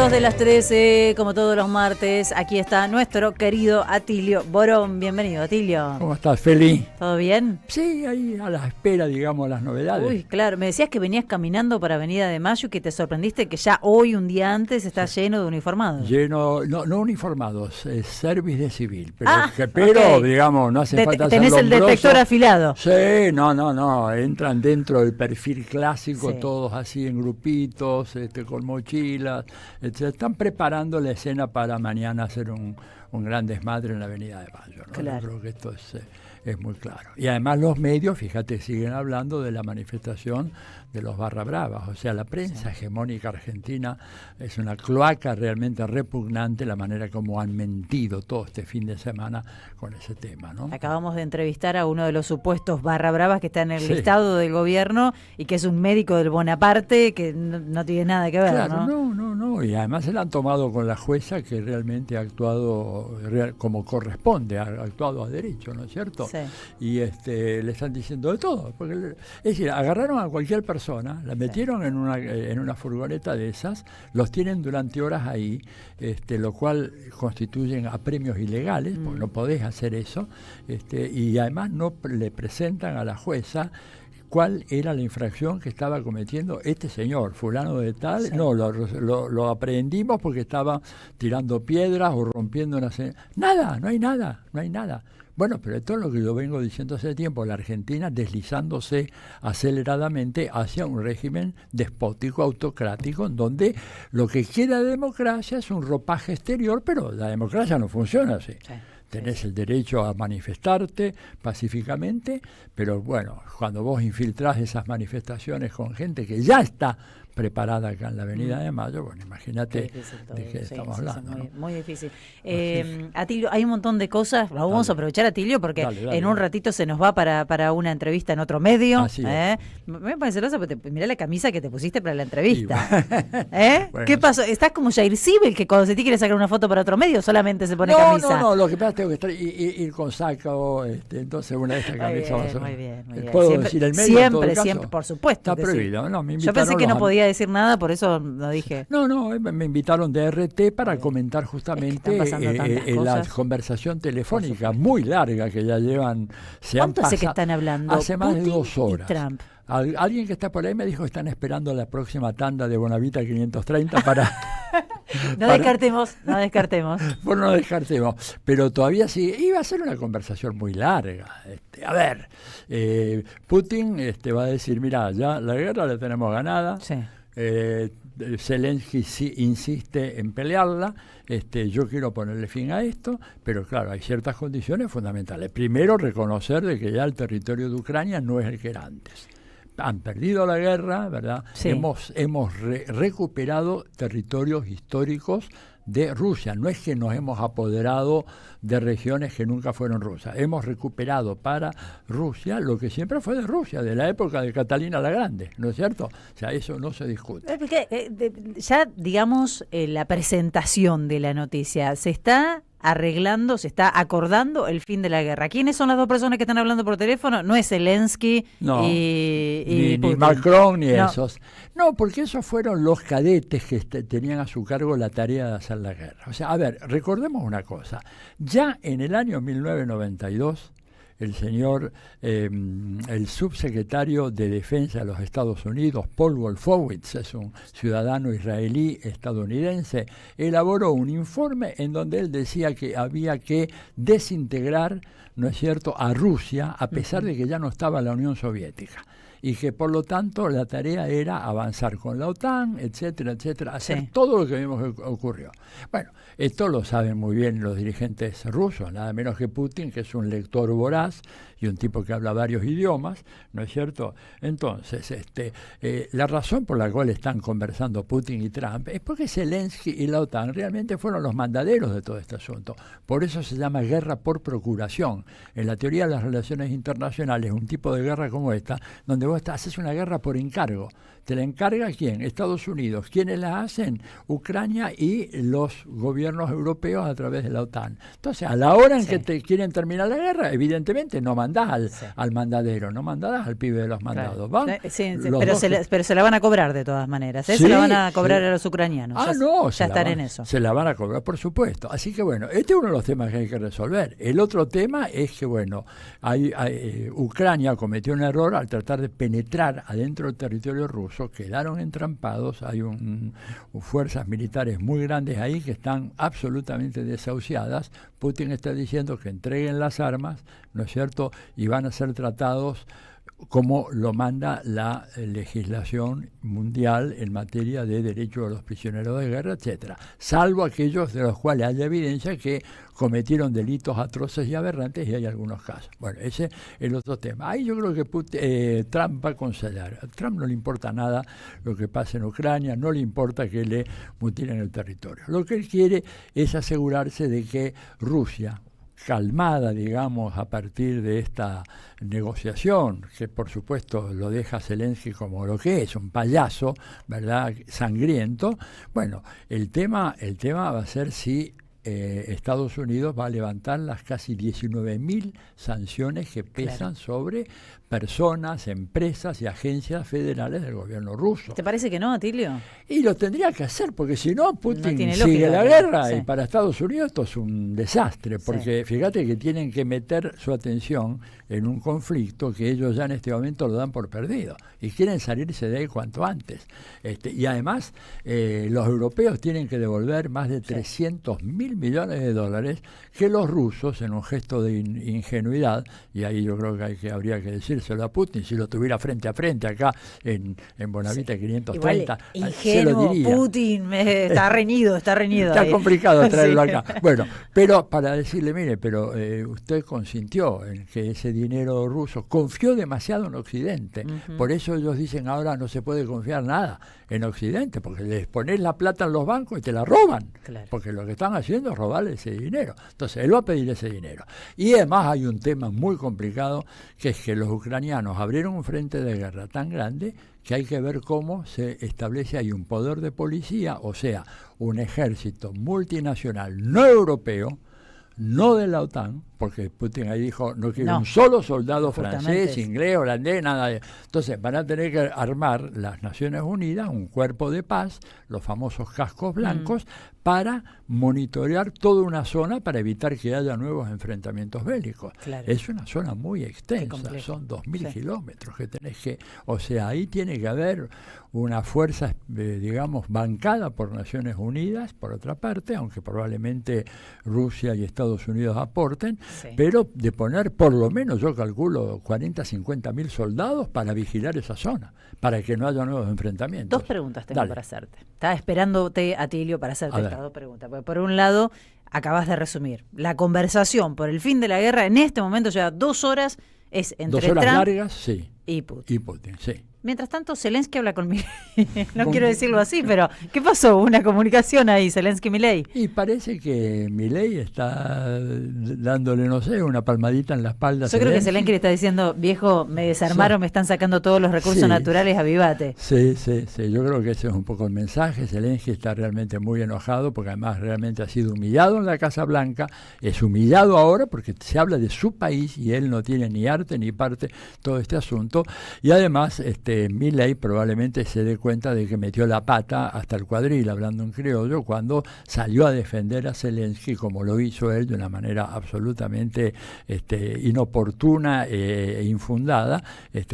minutos de las 13, como todos los martes, aquí está nuestro querido Atilio Borón. Bienvenido, Atilio. ¿Cómo estás, Feli? ¿Todo bien? Sí, ahí a la espera, digamos, las novedades. Uy, claro, me decías que venías caminando para Avenida de Mayo y que te sorprendiste que ya hoy, un día antes, está lleno de uniformados. Lleno, no uniformados, es service de civil, ok. Digamos, no hace falta ser ¿Tenés el lombroso. detector afilado? Sí, no, entran dentro del perfil clásico, Sí. todos así en grupitos, con mochilas, etc. Están preparando la escena para mañana hacer un gran desmadre en la Avenida de Mayo, ¿no? Claro. Yo creo que esto es muy claro. Y además los medios, fíjate, siguen hablando de la manifestación de los barra bravas, o sea, la prensa hegemónica argentina es una cloaca realmente repugnante la manera como han mentido todo este fin de semana con ese tema, ¿no? Acabamos de entrevistar a uno de los supuestos barra bravas que está en el Sí. listado del gobierno y que es un médico del Bonaparte que no tiene nada que ver, Claro, ¿no? no, y además se la han tomado con la jueza que realmente ha actuado como corresponde, ha actuado a derecho, ¿no es cierto? Sí. Y le están diciendo de todo, porque es decir, agarraron a cualquier persona, la metieron en una furgoneta de esas, los tienen durante horas ahí, lo cual constituyen apremios ilegales, porque no podés hacer eso, y además no le presentan a la jueza cuál era la infracción que estaba cometiendo este señor, fulano de tal. Sí. No, lo aprehendimos porque estaba tirando piedras o rompiendo una... Nada, no hay nada. Bueno, pero esto es lo que yo vengo diciendo hace tiempo, la Argentina deslizándose aceleradamente hacia un régimen despótico, autocrático, en donde lo que queda de democracia es un ropaje exterior, pero la democracia no funciona así. Sí. Tenés el derecho a manifestarte pacíficamente, pero bueno, cuando vos infiltrás esas manifestaciones con gente que ya está preparada acá en la Avenida de Mayo, bueno, imagínate de qué estamos hablando. Muy, ¿no? Muy difícil. Atilio, hay un montón de cosas, vamos a aprovechar, Atilio, porque en un ratito se nos va para una entrevista en otro medio. Así es. Me parece celosa, porque mirá la camisa que te pusiste para la entrevista. Sí, bueno, ¿qué pasó? ¿Estás como Jair Sibel, que cuando se te quiere sacar una foto para otro medio solamente se pone camisa? No, lo que pasa es que tengo que ir con saco, entonces una de estas camisas. Muy bien. ¿Puedo siempre, decir el medio? Siempre, por supuesto. Está prohibido, no, me Yo pensé que no podía decir nada, por eso lo dije. No, me invitaron de RT para comentar justamente la conversación telefónica muy larga que ya llevan. ¿Cuánto hace que están hablando? Hace más de 2 horas. Trump. Alguien que está por ahí me dijo que están esperando la próxima tanda de Bonavita 530 para... No descartemos. Bueno, no descartemos. Pero todavía sí, iba a ser una conversación muy larga. A ver, Putin va a decir, mira, ya la guerra la tenemos ganada. Sí. Zelensky sí insiste en pelearla, yo quiero ponerle fin a esto, pero claro, hay ciertas condiciones fundamentales. Primero, reconocer de que ya el territorio de Ucrania no es el que era antes. Han perdido la guerra, ¿verdad? Sí. Hemos recuperado territorios históricos de Rusia. No es que nos hemos apoderado de regiones que nunca fueron rusas. Hemos recuperado para Rusia lo que siempre fue de Rusia, de la época de Catalina la Grande, ¿no es cierto? O sea, eso no se discute. Ya, digamos, la presentación de la noticia, se está arreglando, se está acordando el fin de la guerra. ¿Quiénes son las dos personas que están hablando por teléfono? No es Zelensky ni Macron ni esos. No, porque esos fueron los cadetes que tenían a su cargo la tarea de hacer la guerra. O sea, a ver, recordemos una cosa. Ya en el año 1992, el señor, el subsecretario de Defensa de los Estados Unidos, Paul Wolfowitz, es un ciudadano israelí estadounidense, elaboró un informe en donde él decía que había que desintegrar, ¿no es cierto?, a Rusia, a pesar de que ya no estaba la Unión Soviética. Y que por lo tanto la tarea era avanzar con la OTAN, etcétera, hacer todo lo que vimos que ocurrió. Bueno, esto lo saben muy bien los dirigentes rusos, nada menos que Putin, que es un lector voraz y un tipo que habla varios idiomas, ¿no es cierto? Entonces, la razón por la cual están conversando Putin y Trump es porque Zelensky y la OTAN realmente fueron los mandaderos de todo este asunto. Por eso se llama guerra por procuración. En la teoría de las relaciones internacionales, un tipo de guerra como esta, donde vos haces una guerra por encargo. ¿Te la encarga quién? Estados Unidos. ¿Quiénes la hacen? Ucrania y los gobiernos europeos a través de la OTAN. Entonces, a la hora en que te quieren terminar la guerra, evidentemente no mandan mandás al mandadero, no mandás al pibe de los mandados. Van pero se la van a cobrar de todas maneras, se la van a cobrar a los ucranianos. Ya están en eso. Se la van a cobrar, por supuesto. Así que bueno, este es uno de los temas que hay que resolver. El otro tema es que, bueno, Ucrania cometió un error al tratar de penetrar adentro del territorio ruso, quedaron entrampados, hay fuerzas militares muy grandes ahí que están absolutamente desahuciadas. Putin está diciendo que entreguen las armas, ¿no es cierto?, y van a ser tratados como lo manda la legislación mundial en materia de derechos de los prisioneros de guerra, etcétera, salvo aquellos de los cuales haya evidencia que cometieron delitos atroces y aberrantes, y hay algunos casos. Bueno, ese es el otro tema. Ahí yo creo que Trump va a conceder. A Trump no le importa nada lo que pasa en Ucrania, no le importa que le mutilen el territorio. Lo que él quiere es asegurarse de que Rusia, calmada, digamos, a partir de esta negociación, que por supuesto lo deja Zelensky como lo que es, un payaso, ¿verdad?, sangriento. Bueno, el tema va a ser si Estados Unidos va a levantar las casi 19.000 sanciones que pesan sobre personas, empresas y agencias federales del gobierno ruso. ¿Te parece que no, Atilio? Y lo tendría que hacer, porque si no, Putin sigue la guerra, y para Estados Unidos esto es un desastre, porque fíjate que tienen que meter su atención en un conflicto que ellos ya en este momento lo dan por perdido y quieren salirse de ahí cuanto antes. Y además, los europeos tienen que devolver más de 300.000 millones de dólares que los rusos, en un gesto de ingenuidad, y ahí yo creo que habría que decírselo a Putin, si lo tuviera frente a frente acá en Bonavita 530, ingenuo, se lo diría. Putin está reñido. Está complicado traerlo acá. Bueno, pero para decirle, mire, pero usted consintió en que ese dinero ruso, confió demasiado en Occidente, por eso ellos dicen ahora no se puede confiar nada en Occidente, porque les pones la plata en los bancos y te la roban, porque lo que están haciendo es robarle ese dinero. Entonces él va a pedir ese dinero. Y además hay un tema muy complicado, que es que los ucranianos abrieron un frente de guerra tan grande que hay que ver cómo se establece ahí un poder de policía, o sea, un ejército multinacional no europeo, no de la OTAN, porque Putin ahí dijo, no quiero un solo soldado francés, inglés, holandés, nada de... Entonces van a tener que armar las Naciones Unidas un cuerpo de paz, los famosos cascos blancos, para monitorear toda una zona para evitar que haya nuevos enfrentamientos bélicos. Es una zona muy extensa, son 2.000 kilómetros que tenés que... O sea, ahí tiene que haber una fuerza, digamos, bancada por Naciones Unidas, por otra parte, aunque probablemente Rusia y Estados Unidos aporten, pero de poner por lo menos, yo calculo, 40, 50.000 soldados para vigilar esa zona, para que no haya nuevos enfrentamientos. Dos preguntas tengo para hacerte. Estaba esperándote, Atilio, para hacerte estas dos preguntas. Porque por un lado, acabas de resumir, la conversación por el fin de la guerra en este momento lleva 2 horas, es entre 2 horas Trump largas, y Putin. Sí. Mientras tanto, Zelensky habla con Milei. No quiero decirlo así, pero ¿qué pasó? ¿Una comunicación ahí, Zelensky-Milei? Y parece que Milei está dándole, no sé, una palmadita en la espalda. Yo creo que Zelensky le está diciendo, viejo, me desarmaron, me están sacando todos los recursos naturales, avivate. Sí, yo creo que ese es un poco el mensaje. Zelensky está realmente muy enojado porque además realmente ha sido humillado en la Casa Blanca, es humillado ahora porque se habla de su país y él no tiene ni arte ni parte todo este asunto. Y además, Milei probablemente se dé cuenta de que metió la pata hasta el cuadril, hablando en criollo, cuando salió a defender a Zelensky, como lo hizo él de una manera absolutamente inoportuna e infundada,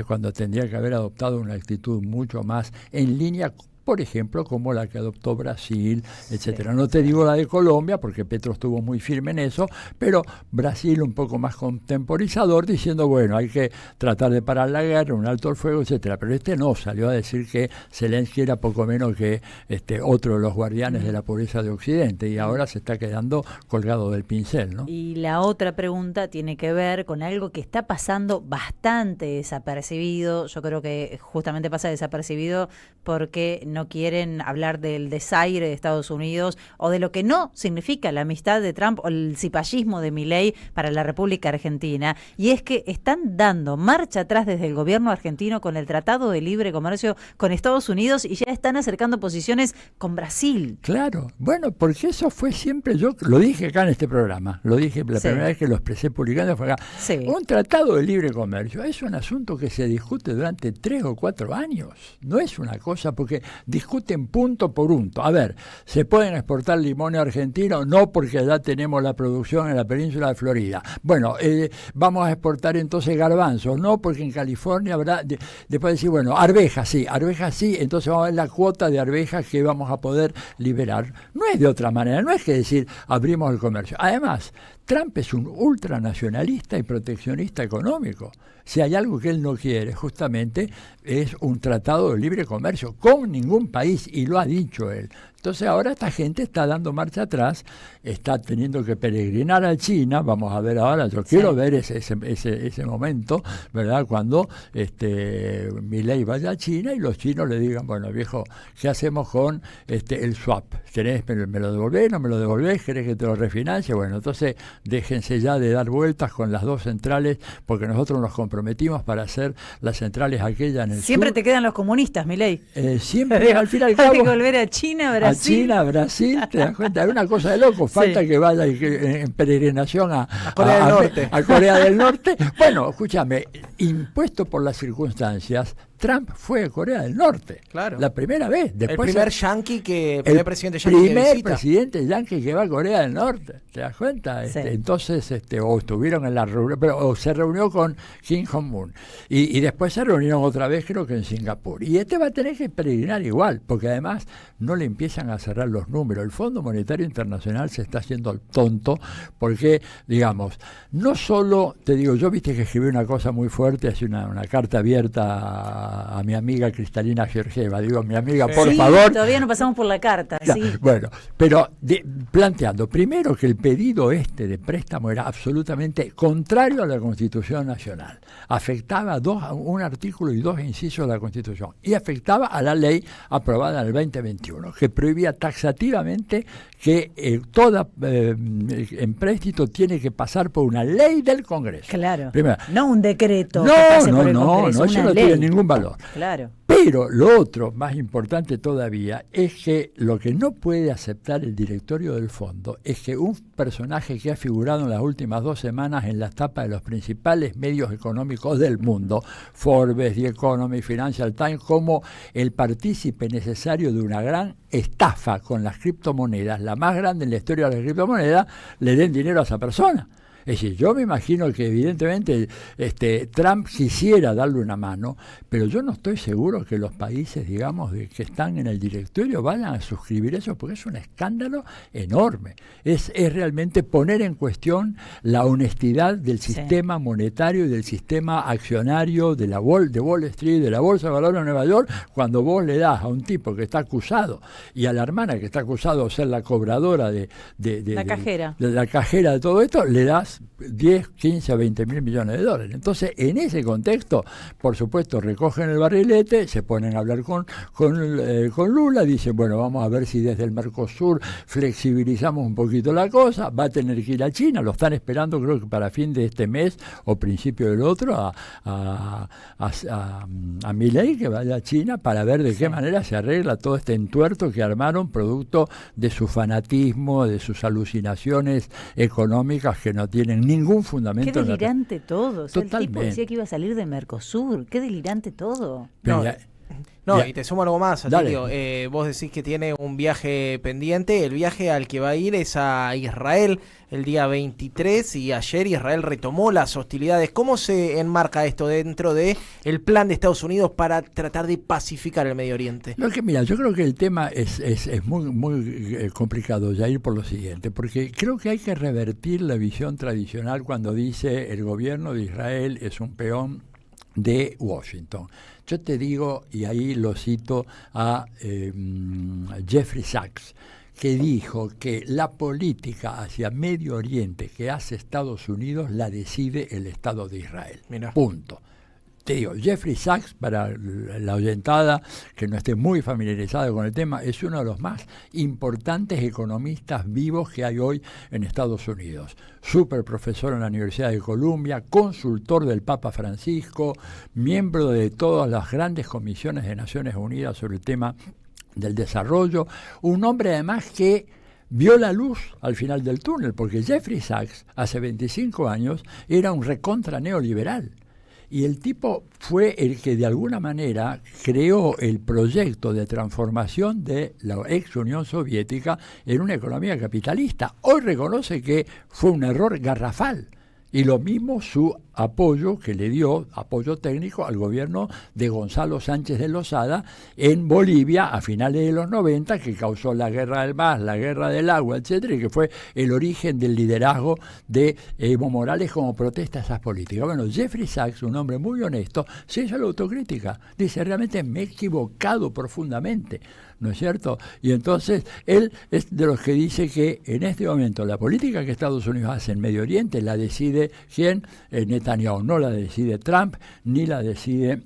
cuando tendría que haber adoptado una actitud mucho más en línea, por ejemplo, como la que adoptó Brasil, etcétera. No te digo la de Colombia, porque Petro estuvo muy firme en eso, pero Brasil un poco más contemporizador, diciendo, bueno, hay que tratar de parar la guerra, un alto el fuego, etcétera. Pero no, salió a decir que Zelensky era poco menos que otro de los guardianes de la pobreza de Occidente, y ahora se está quedando colgado del pincel, ¿no? Y la otra pregunta tiene que ver con algo que está pasando bastante desapercibido. Yo creo que justamente pasa desapercibido porque no no quieren hablar del desaire de Estados Unidos o de lo que no significa la amistad de Trump o el cipallismo de Milei para la República Argentina, y es que están dando marcha atrás desde el gobierno argentino con el Tratado de Libre Comercio con Estados Unidos y ya están acercando posiciones con Brasil. Claro, bueno, porque eso fue siempre, yo lo dije acá en este programa, lo dije la primera vez que lo expresé publicando fue acá. Sí. Un tratado de libre comercio es un asunto que se discute durante 3 o 4 años, no es una cosa porque discuten punto por punto. A ver, ¿se pueden exportar limones argentinos? No, porque ya tenemos la producción en la península de Florida. Bueno, vamos a exportar entonces garbanzos, no, porque en California habrá, después decir, bueno, arvejas sí, entonces vamos a ver la cuota de arvejas que vamos a poder liberar. No es de otra manera, no es que decir abrimos el comercio. Además, Trump es un ultranacionalista y proteccionista económico. Si hay algo que él no quiere, justamente, es un tratado de libre comercio con ningún país, y lo ha dicho él. Entonces ahora esta gente está dando marcha atrás, está teniendo que peregrinar a China, vamos a ver ahora, yo quiero ver ese momento, ¿verdad? Cuando Milei vaya a China y los chinos le digan, bueno viejo, ¿qué hacemos con el swap? ¿Me lo devolvés, no me lo devolvés? ¿Querés que te lo refinancie? Bueno, entonces déjense ya de dar vueltas con las 2 centrales, porque nosotros nos comprometimos para hacer las centrales aquellas en el Siempre sur. te quedan los comunistas, Milei. Siempre, al fin y al cabo. Hay que volver a China, Brasil. A China, Brasil, te das cuenta, es una cosa de loco, falta que vaya en peregrinación a Corea del Norte. A Corea del Norte. Bueno, escúchame, impuesto por las circunstancias, Trump fue a Corea del Norte. Claro. La primera vez. Después el primer presidente yanqui que visita. Presidente yanqui que va a Corea del Norte. ¿Te das cuenta? Entonces, o estuvieron en la reunión, o se reunió con Kim Jong-un. Y después se reunieron otra vez, creo que en Singapur. Y va a tener que peregrinar igual, porque además no le empiezan a cerrar los números. El Fondo Monetario Internacional se está haciendo tonto, porque, digamos, no solo, te digo, yo viste que escribí una cosa muy fuerte, así una carta abierta a mi amiga Cristalina Georgieva, digo, mi amiga, por favor. Todavía no pasamos por la carta, sí. Bueno, pero planteando, primero que el pedido de préstamo era absolutamente contrario a la Constitución Nacional. Afectaba un artículo y 2 incisos de la Constitución, y afectaba a la ley aprobada en el 2021, que prohibía taxativamente que toda empréstito tiene que pasar por una ley del Congreso. Claro. Primero, no un decreto. No, eso no tiene ningún valor. Claro. Pero lo otro, más importante todavía, es que lo que no puede aceptar el directorio del fondo es que un personaje que ha figurado en las últimas 2 semanas en las tapas de los principales medios económicos del mundo, Forbes, The Economist, Financial Times, como el partícipe necesario de una gran estafa con las criptomonedas, la más grande en la historia de las criptomonedas, le den dinero a esa persona. Es decir, yo me imagino que evidentemente Trump quisiera darle una mano, pero yo no estoy seguro que los países, digamos, que están en el directorio vayan a suscribir eso, porque es un escándalo enorme. Es realmente poner en cuestión la honestidad del sistema monetario y del sistema accionario de Wall Street, de la Bolsa de Valores de Nueva York, cuando vos le das a un tipo que está acusado y a la hermana que está acusado de ser la cobradora de la cajera de todo esto, le das 10, 15 o 20 mil millones de dólares. Entonces, en ese contexto, por supuesto, recogen el barrilete, se ponen a hablar con Lula, dicen, bueno, vamos a ver si desde el Mercosur flexibilizamos un poquito la cosa, va a tener que ir a China, lo están esperando creo que para fin de este mes o principio del otro a Milei que vaya a China para ver de qué manera se arregla todo este entuerto que armaron producto de su fanatismo, de sus alucinaciones económicas que no tienen ningún fundamento. Qué delirante todo. O sea, el tipo decía que iba a salir de Mercosur. Qué delirante todo. Y te sumo algo más, Atilio. Vos decís que tiene un viaje pendiente. El viaje al que va a ir es a Israel el día 23 y ayer Israel retomó las hostilidades. ¿Cómo se enmarca esto dentro de el plan de Estados Unidos para tratar de pacificar el Medio Oriente? Mira, yo creo que el tema es muy complicado, Jair, por lo siguiente, porque creo que hay que revertir la visión tradicional cuando dice el gobierno de Israel es un peón de Washington. Yo te digo, y ahí lo cito a Jeffrey Sachs, que dijo que la política hacia Medio Oriente que hace Estados Unidos la decide el Estado de Israel. Mirá. Punto. te digo, Jeffrey Sachs, para la oyentada que no esté muy familiarizada con el tema, es uno de los más importantes economistas vivos que hay hoy en Estados Unidos. Súper profesor en la Universidad de Columbia, consultor del Papa Francisco, miembro de todas las grandes comisiones de Naciones Unidas sobre el tema del desarrollo, un hombre además que vio la luz al final del túnel, porque Jeffrey Sachs hace 25 años era un recontra neoliberal. Y el tipo fue el que de alguna manera creó el proyecto de transformación de la ex Unión Soviética en una economía capitalista. Hoy reconoce que fue un error garrafal. Y lo mismo su apoyo que le dio, apoyo técnico al gobierno de Gonzalo Sánchez de Lozada en Bolivia a finales de los 90, que causó la guerra del MAS, la guerra del agua, etcétera, y que fue el origen del liderazgo de Evo Morales como protesta a esas políticas. Bueno, Jeffrey Sachs, un hombre muy honesto, se hizo la autocrítica. Dice, realmente me he equivocado profundamente, ¿no es cierto? Y entonces él es de los que dice que en este momento la política que Estados Unidos hace en Medio Oriente la decide ¿quién? Netanyahu, no la decide Trump, ni la decide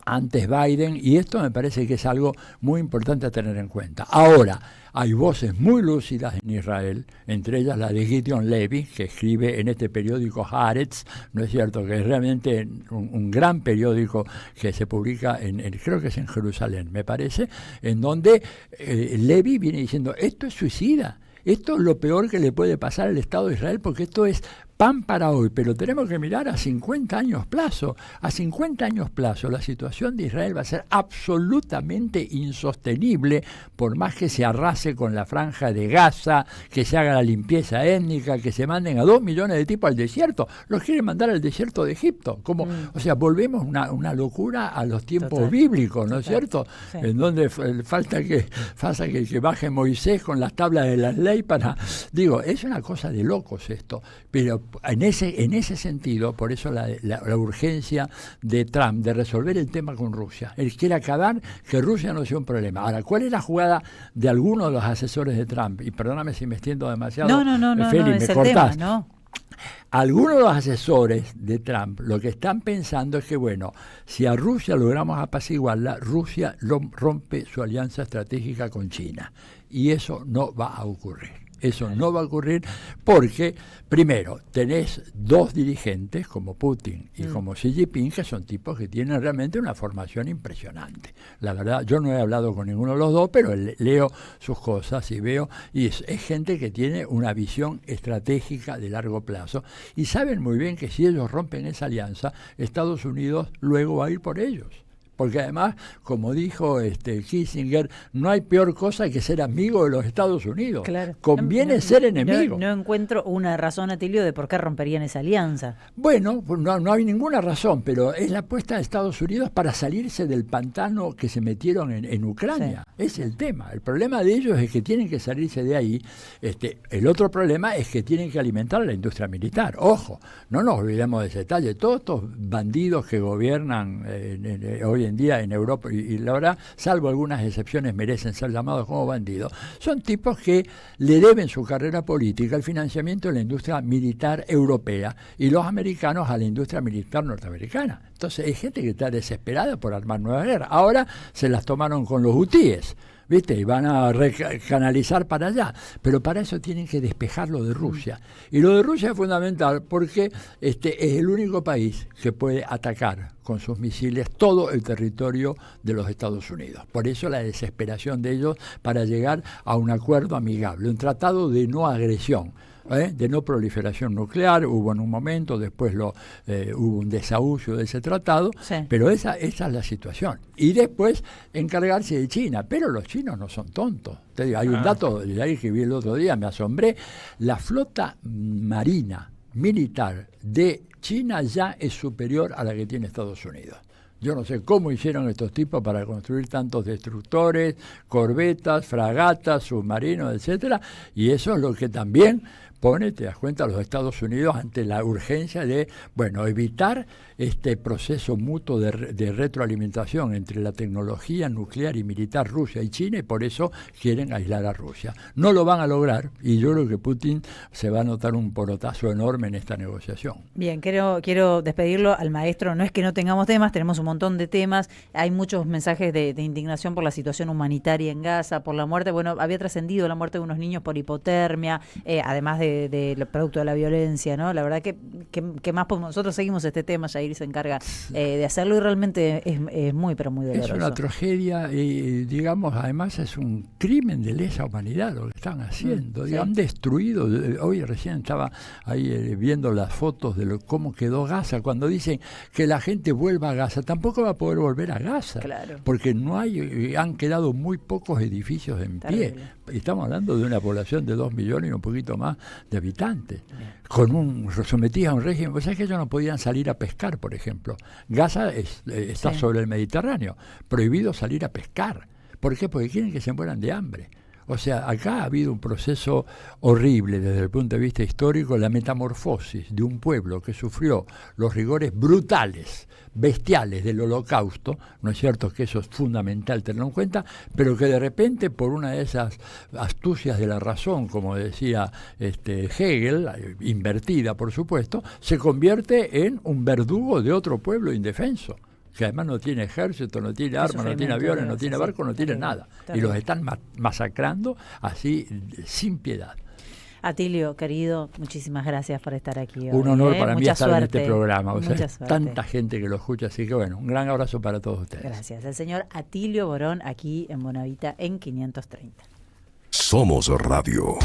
antes Biden, y esto me parece que es algo muy importante a tener en cuenta. Ahora, hay voces muy lúcidas en Israel, entre ellas la de Gideon Levy, que escribe en este periódico Haaretz, ¿no es cierto?, que es realmente un gran periódico que se publica creo que es en Jerusalén, me parece, en donde Levy viene diciendo, esto es suicida, esto es lo peor que le puede pasar al Estado de Israel, porque esto es pan para hoy, pero tenemos que mirar a 50 años plazo. A 50 años plazo la situación de Israel va a ser absolutamente insostenible, por más que se arrase con la franja de Gaza, que se haga la limpieza étnica, que se manden a 2 millones de tipos al desierto. Los quieren mandar al desierto de Egipto. O sea, volvemos una locura a los tiempos bíblicos, ¿no es cierto? Sí. En donde falta que baje Moisés con las tablas de la ley para... Digo, es una cosa de locos esto, pero en ese sentido, por eso la urgencia de Trump de resolver el tema con Rusia. Él quiere acabar que Rusia no sea un problema. Ahora, ¿cuál es la jugada de algunos de los asesores de Trump? Y perdóname si me extiendo demasiado. No, Feli, es me el cortás. tema, ¿no? Algunos de los asesores de Trump lo que están pensando es que, bueno, si a Rusia logramos apaciguarla, Rusia rompe su alianza estratégica con China. Y eso no va a ocurrir. Eso no va a ocurrir porque, primero, tenés dos dirigentes como Putin y como Xi Jinping, que son tipos que tienen realmente una formación impresionante. La verdad, yo no he hablado con ninguno de los dos, pero leo sus cosas y veo, y es gente que tiene una visión estratégica de largo plazo y saben muy bien que si ellos rompen esa alianza, Estados Unidos luego va a ir por ellos. Porque además, como dijo Kissinger, no hay peor cosa que ser amigo de los Estados Unidos. Claro. Conviene ser enemigo. No encuentro una razón, Atilio, de por qué romperían esa alianza. Bueno, no hay ninguna razón, pero es la apuesta de Estados Unidos para salirse del pantano que se metieron en Ucrania. Sí. Es el tema. El problema de ellos es que tienen que salirse de ahí. El otro problema es que tienen que alimentar a la industria militar. Ojo, no nos olvidemos de ese detalle. Todos estos bandidos que gobiernan hoy en día en Europa, y la verdad, salvo algunas excepciones, merecen ser llamados como bandidos, son tipos que le deben su carrera política al financiamiento de la industria militar europea y los americanos a la industria militar norteamericana. Entonces hay gente que está desesperada por armar nuevas guerras. Ahora se las tomaron con los hutíes, ¿viste? Y van a recanalizar para allá. Pero para eso tienen que despejarlo de Rusia. Y lo de Rusia es fundamental porque es el único país que puede atacar con sus misiles todo el territorio de los Estados Unidos. Por eso la desesperación de ellos para llegar a un acuerdo amigable, un tratado de no agresión. De no proliferación nuclear, hubo en un momento, después hubo un desahucio de ese tratado, sí. Pero esa es la situación. Y después encargarse de China, pero los chinos no son tontos. Te digo, hay un dato de ahí que vi el otro día, me asombré, la flota marina militar de China ya es superior a la que tiene Estados Unidos. Yo no sé cómo hicieron estos tipos para construir tantos destructores, corbetas, fragatas, submarinos, etcétera, y eso es lo que también pone, te das cuenta, a los Estados Unidos ante la urgencia de, bueno, evitar este proceso mutuo de retroalimentación entre la tecnología nuclear y militar Rusia y China, y por eso quieren aislar a Rusia. No lo van a lograr, y yo creo que Putin se va a notar un porotazo enorme en esta negociación. Bien, quiero despedirlo al maestro. No es que no tengamos temas, tenemos un montón de temas. Hay muchos mensajes de indignación por la situación humanitaria en Gaza, por la muerte. Bueno, había trascendido la muerte de unos niños por hipotermia, además del producto de la violencia, ¿no? La verdad que más nosotros seguimos este tema, Jair se encarga de hacerlo, y realmente es muy, pero muy doloroso. Es una tragedia y, digamos, además es un crimen de lesa humanidad lo que están haciendo. Sí. Han destruido, hoy recién estaba ahí viendo las fotos de cómo quedó Gaza, cuando dicen que la gente vuelva a Gaza, tampoco va a poder volver a Gaza, claro, porque han quedado muy pocos edificios en pie. Estamos hablando de una población de 2 millones y un poquito más de habitantes, sometidos a un régimen. Pues es que ellos no podían salir a pescar, por ejemplo. Gaza está sobre el Mediterráneo, prohibido salir a pescar. ¿Por qué? Porque quieren que se mueran de hambre. O sea, acá ha habido un proceso horrible desde el punto de vista histórico, la metamorfosis de un pueblo que sufrió los rigores brutales, bestiales del Holocausto. No es cierto que eso es fundamental tenerlo en cuenta, pero que de repente, por una de esas astucias de la razón, como decía Hegel, invertida por supuesto, se convierte en un verdugo de otro pueblo indefenso, que además no tiene ejército, no tiene armas, no tiene aviones, no tiene barcos, no tiene nada. Y los están masacrando así, sin piedad. Atilio, querido, muchísimas gracias por estar aquí hoy. Un honor para mí estar suerte, en este programa. O sea, suerte. Tanta gente que lo escucha, así que bueno, un gran abrazo para todos ustedes. Gracias. El señor Atilio Borón, aquí en Bonavita, en 530. Somos Radio.